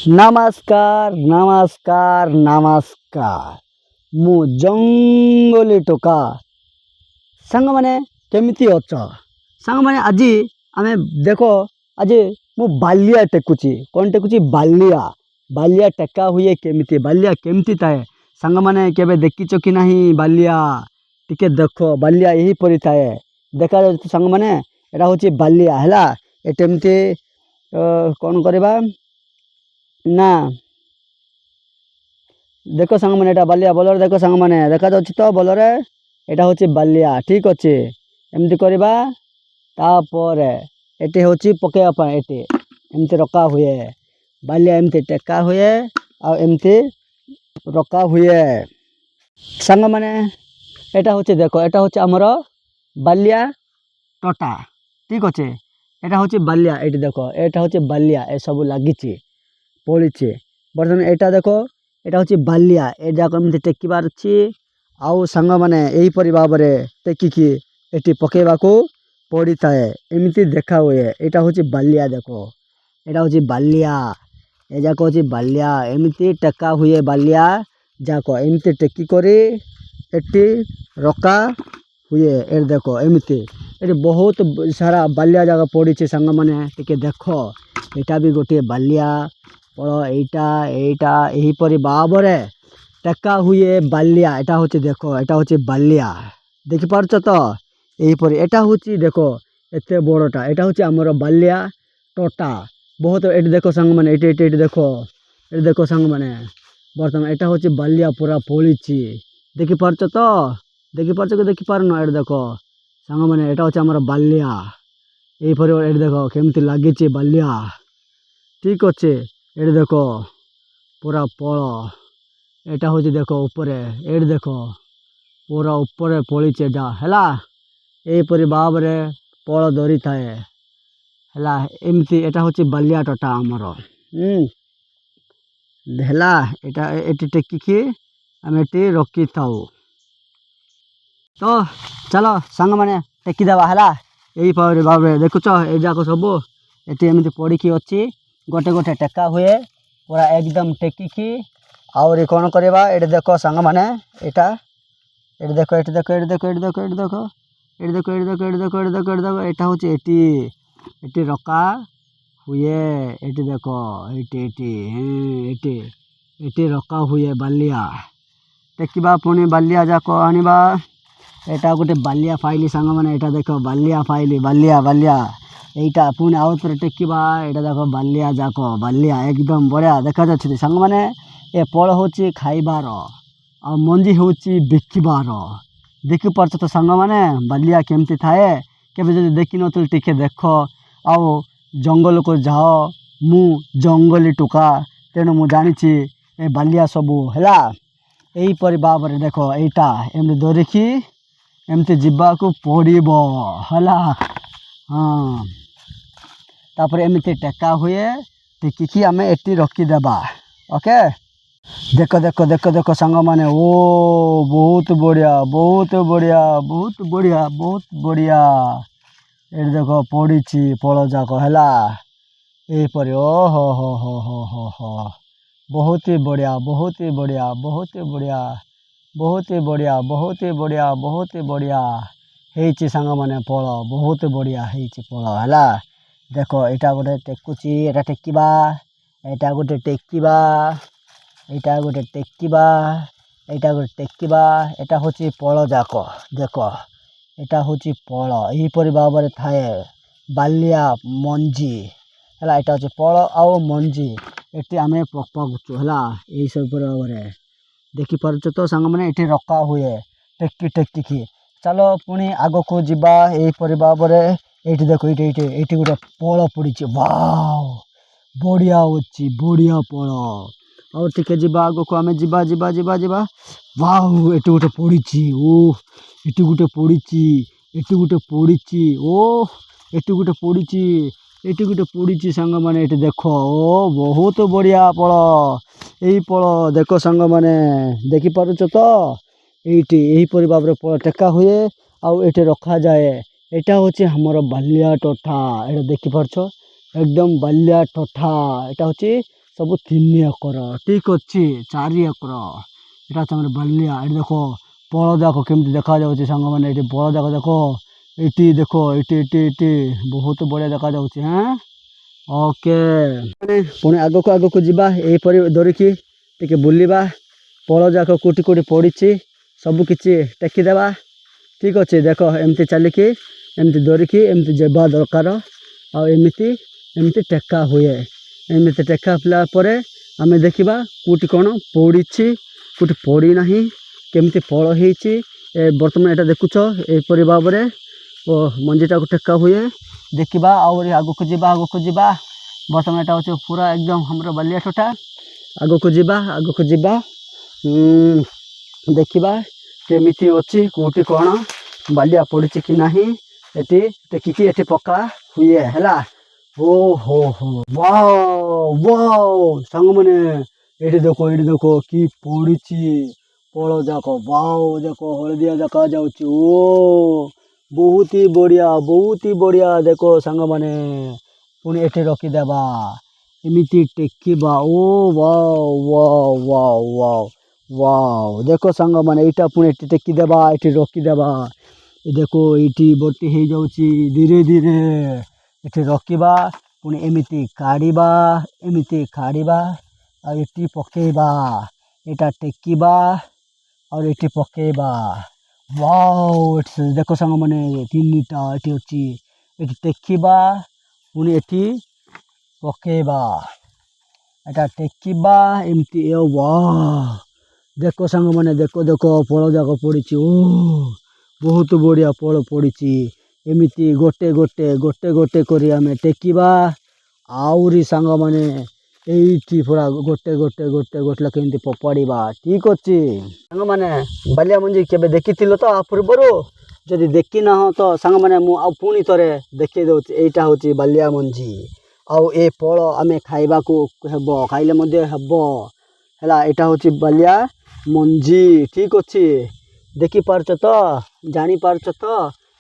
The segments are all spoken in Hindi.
नमस्कार नमस्कार नमस्कार मु जंगली टोका सांग मैंने केमिति अच सांग मैंने आज आमे देखो आज मु बालिया टेकुची कौन टेकुची बालिया बालिया टेका हुए केमिति बालिया केमिति थाए सांग मैंने केबे देखिच कि नहीं बालिया टिके देखो बालिया यही परी थाए देखा जाउछ सांग मैंने एटा होची बालिया हैला एटेमति कौन करबा ना देखो सांग मैंने एटा बालिया बोलर देखो सांग मैंने देखा जाउछ तो बोलर एटा होची बालिया ठीक अछि एमति करबा तापर एटे होची पकेवा पा एटे एमति रखा हुए बालिया एमति टेका हुए आ एमति रखा हुए सांग मैंने एटा होची देखो एटा होची हमर बालिया टोटा ठीक अछि एटा होची बालिया एटी देखो एटा होची बालिया ए सब लागिची पड़ीचे बर्तमान एटा देखो एटा होची बालिया ए जाक एमति टेकिबार अछि आउ सांग माने एही परि भाबरे टेकिकी एटी पकेबाको पड़ी थाए एमति देखा हुए एटा होची बालिया देखो एटा होची बालिया ए जाक होची बालिया एमति टेका हुए बालिया जाको एमति टेकी करी एटी रखा हुए ए देखो एमति एटी बहुत सारा बालिया जागा पड़ीचे सांग माने टिके देखो एटा भी गोटे बालिया पड़ो एटा एटा यही परि भाबरे टेका हुए बालिया एटा होची देखो एटा होची बालिया देखि पारछ तो यही परि एटा होची देखो एते बड़टा एटा होची हमर बालिया टोटा बहुत एटी देखो संग माने एटी देखो संग माने बर्तमान एटा होची बालिया पूरा पळीची देखि पारछ तो देखि पारछ कि देखि पारनो एटी देखो संग माने एटा होची हमर बालिया यही परि एटी देखो केमति लागिची बालिया ठीक अछि एटी देखो पूरा पळ एटा होची देखो ऊपरे एटी देखो पूरा ऊपरे पळीचे जा हैला एही परि भाबरे पळ धरी थाए हैला एमति एटा होची बालिया टोटा हमर हैला एटा एटी टेकिकी हम एटी रखी थाउ तो चलो सांग माने टेकी देबा हैला एही परि भाबरे देखुछ ए जाको सब एटी एमति पड़ीकी अछि गोटे गोटे टेका हुए पूरा एकदम टेकिकी आउरी कौन करबा एटी देखो सांग माने एटा एटी देखो एटी देखो एटी देखो एटी देखो एटी देखो एटी देखो एटी देखो एटी देखो एटी देखो एटी देखो एटा होची एटी एटी रखा हुए एटी देखो एटी एटी एटी एटी रखा हुए बालिया टेकिबा पुनी बालिया जाको आनिबा एटा गोटे बालिया फाइली सांग माने एटा देखो बालिया फाइली बालिया बालिया एटा पुणी आउ थोड़े टेकिबा एटा देखो बालिया जाको बालिया एकदम बढ़िया देखा जाच्छी सांग माने ए पळ होची खाइबार आ मंजी होची बिकिबार देखि पारछ तो सांग माने बालिया केमति थाए केबे जदि देखि नथि टिके देखो आउ जंगल को जाओ मु जंगली टोका तेणु मु जानिछि ए बालिया सबु हैला एही परि भाबरे देखो एटा एमति धरिकी एमति जिबाकू पड़िबो हैला हां तापर एमति टेका हुए टेकिकी आमे एटी रखी देबा ओके देखो देखो देखो देखो सांग माने ओ बहुत बढ़िया बहुत बढ़िया बहुत बढ़िया बहुत बढ़िया एटी देखो पड़ीची पळ जाको हैला एही परि ओ हो बहुत ही बढ़िया बहुत ही बढ़िया बहुत ही बढ़िया बहुत ही बढ़िया बहुत ही बढ़िया बहुत ही बढ़िया हेची सांग माने पळ बहुत बढ़िया हेची पळ हैला देखो एटा गोटे टेकुची एटा टेकिबा एटा गोटे टेकिबा एटा गोटे टेकिबा एटा गोटे टेकिबा एटा होची पळ जाको देखो एटा होची पळ एही परि भाबरे थाए बालिया मंजी हैला एटा होची पळ आउ मंजी एटी आमे पकपगुचु हैला एही सब परि भाबरे देखि पारछ तो सांग माने एटी रखा हुए टेकी टेकिकी चलो पुणी आगो को जिबा एही परि भाबरे एटी देखो एटी एटी एटी गोटे पळ पड़ीची वाव बढ़िया होची बढ़िया पळ और टिके जिबा आगो को आमे जिबा जिबा जिबा जिबा वाव एटी गोटे पड़ीची ओ एटी गोटे पड़ीची एटी गोटे पड़ीची ओ एटी गोटे पड़ीची एटी गोटे पड़ीची सांग माने एटी देखो ओ बहुत बढ़िया पळ एही पळ देखो सांग माने देखि पारुछ तो एटी एही परि भाबरे पळ टेका हुए आउ एटी रखा जाए एटा होची हमर बालिया टोठा एटा देखि पारछो एकदम बालिया टोठा एटा होची सब 3 एकर ठीक अच्छी 4 एकर यहाँ सामने बालिया ये देख पल जाक केमती देखा जाऊँगी सांग मैंने ये पल जाक देख ये देख ये बहुत बढ़िया देखा जाऊँगी हाँ ओके पुणी आगक आगक जावा यहीपर धरिकी टे बुलवा पल जाक कोटी कोटी पड़ी सबकि टेकीदेवा ठीक अच्छे देख एमती चलिकी एमती धरिकी एमती जावा दरकार आमती एमती टेका हुए एमती टेका पर आम देखा कोटी कौन पड़ी कोटी पड़ी ना केमती फल हो बर्तमान यहाँ देखुच यहीपर भाव में मंजीटा को टेका हुए देखा आगक जा बर्तमान यहाँ हूँ पूरा एकदम हमारा बालिया टोटा आगक जा देखा केमिति अच्छी कौटी कौन बालिया पड़ी कि ना ये टेकिकी ये पका हुए है ओ हो वाओ सांग मैंने ये देख कि पड़ी फल जाक वाओ देख हलदिया देखा जाऊँ ओ बहुत ही बढ़िया देखो सांग मैंने पुणी ये रखीदेवा एमती टेकवा ओ wow wow wow wow wow देखो सांग मैंने यहाँ पुणी ये टेकीदेवा ये रखीदेवा देखो ये बर्ती हो जाऊँगी धीरे धीरे ये रखा पुणी एमती काढ़ा एमती काढ़ा ये पकेबा यहाँ टेकवा और ये पकेबा वाओ देखो सांग मैंने 3टा ये अच्छी ये टेकवा पुणी ये पकेबा यहाँ टेकवा एमती वाह देखो सांग मैंने देख फल जाक पड़ी ओ बहुत बढ़िया फल पड़ी एमती गोटे गोटे गोटे गोटे कर आम टेकवा आहरी सांग मैंने ये पूरा गोटे गोटे गोटे गोटे केमती फोपाड़ा ठीक अच्छे सांग मैंने बालिया मंजी के देखी तो पूर्वर जदि देखी ना तो सांग मैंने पुणी थे देखी दौर यहाँ हूँ बालिया मंजी आउ ए फल आम खाइबा हेब खाइले हेब है यहाँ हूँ बालिया मंजी ठीक अच्छे देखी पार्च तो जानी पार्च तो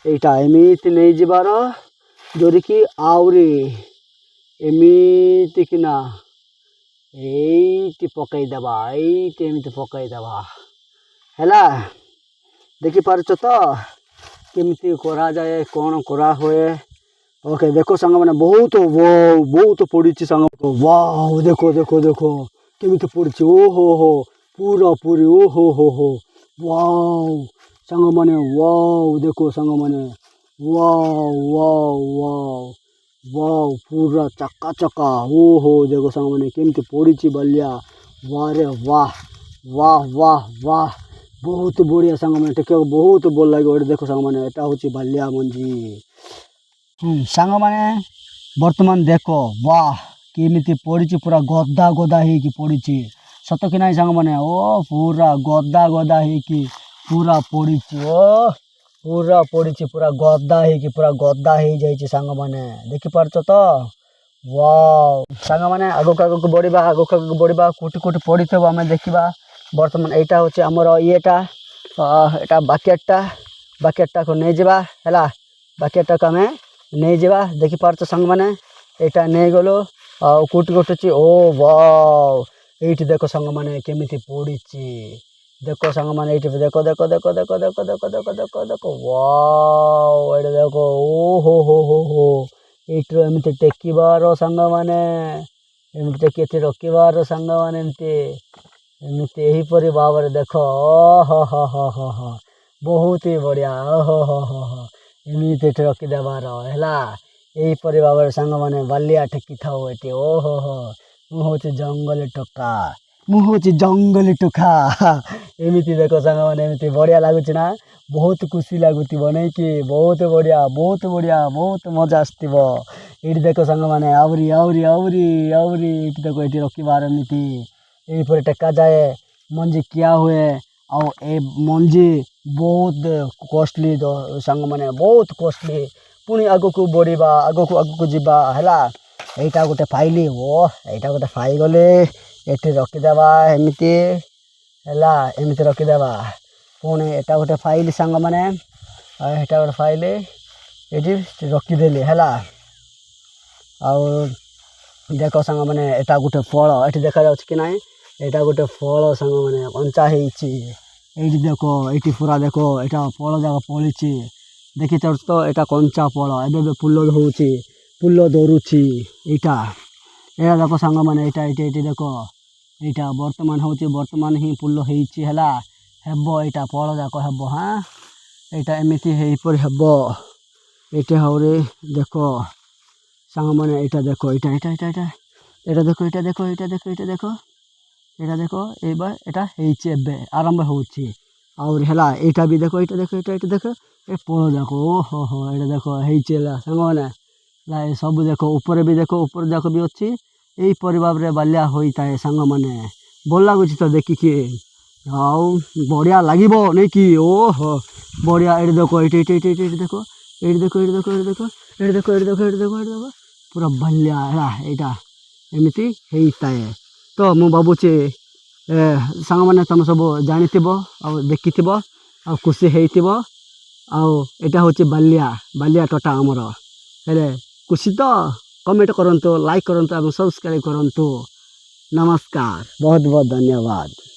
यहाँ एमती नहीं जीवार जोरिकी आहरी एमती किना ये पकईदेवा ये पकईदेवा है देखी पार्च तो केमती करा जाए कौन करा हुए ओके देखो सांग मैंने बहुत पड़ी सांग वाह देखो देखो देखो केमती पड़ी ओ पूरा पूरी ओ वाह सांग मैंने वाह देखो सांग मैंने वाह वाह वाह वाह पूरा चक्का चक्का ओ देखो सांग मैंने केमती पड़ी बालिया वाह रे वाह वाह वाह वाह बहुत बढ़िया सांग मैंने टेक बहुत भल लगे देखो सांग मैंने यहाँ हूँ बालिया मंजी सांग मैंने बर्तमान देख वाह केमती पड़ी पूरा गदा गदा हो पड़ी सत कि ना सांग मैंने ओ पूरा गदा गदा हो पूरा पड़ी ओ पूरा पड़ी पूरा गदा हो पूरा गदा हो जाए सांग मैंने देखी पार्च तो वाह सांग मैंने आगक आगक बढ़ा आगक आगक बढ़ा कोटी कोटी पड़ी थे आम देखा बर्तमान यहाँ हूँ आमर येटा यहाँ बाकेटा को नहीं जावा है बाकेटा को आम नहीं जावा देखी पार्च सांग मैंने यहाँ नहीं गलु कोटी कोटी ओ वाह ये देख सांग मैंने केमिति पड़ी देखो सांग मैंने ये देखो देखो देखो देखो देखो देखो देखो देखो देखो वाओ ये देखो ओ हो ये एमती टेकबार सांग मैंने एमती टेकी रखिबार सांग मैंने एमती यहीपर भाव में देख ह बहुत ही बढ़िया एमती रखीदेवार है यहीपर भाव में सांग मैंने बालिया टेकी थाओ ये ओहो मु हूँ जंगली टोका जंगली टोका एमती देखो सांग मैंने एमती बढ़िया लगुच ना बहुत खुशी लगुच नहीं कि बहुत बढ़िया बहुत मजा आसो ये देखो सांग मैंने आहरी आहरी आहरी आहरी ये देखो ये रखिबार एमती यहीपर टेका जाए मंजी किया हुए आउ ए मंजी बहुत कॉस्टली सांग मैंने बहुत कॉस्टली पुणी आगक बढ़ा आगक जावा है यहाँ गोटे फाइली ओ यहाँ गोटे पाईगले ये रखीदेवा एमती है एमती रखीदेवा पुणी यहाँ गोटे फाइली सांग मैंने यहाँ गोटे फाइली ये रखीदेली है देख सांग मैंने एटा गोटे फल ये देखा जाऊँ कि ना यहाँ गोटे फल सांग मैंने कंचा ये देख ये पूरा देख यहाँ फल जाक फली देखी चाह तो यहाँ कंचा फल एवं फुल धरुची फुल धरुची यहाँ देख सांग मैंने यहाँ देख यहाँ बर्तमान हूँ बर्तमान ही फुल है हेब यहाँ फल जाक हेब हाँ यहाँ एमती हेपर हेब ये हूँ देख सांग मैंने यहाँ देख यहाँ देख यहाँ देख यहाँ देख यहाँ देख यहाँ देख यहाँ आरंभ होगा यहाँ भी देख यहाँ देख यहाँ देख ये फल जाक ओहो हो यहाँ देख सांग मैंने सब देख ऊपर भी देख ऊपर जाक भी अच्छी यही भाव में बाल्या होता है सांग मैंने भल लगुच तो देखिकी आउ बढ़िया लगे नहीं कि ओहो बढ़िया ये देख ये देख ये देख ये देख ये देख ये देख ये देख ये देख ये देख पूरा बाल्या यहाँ एमती होता है तो मु भावुची सांग मैंने तुम सब जानी देखी आ खुशी हो आटा हूँ बाल्या बाल्या टोटा आमर हेले खुशी तो कमेंट करंतु लाइक करंतु और सब्सक्राइब करंतु नमस्कार बहुत बहुत धन्यवाद।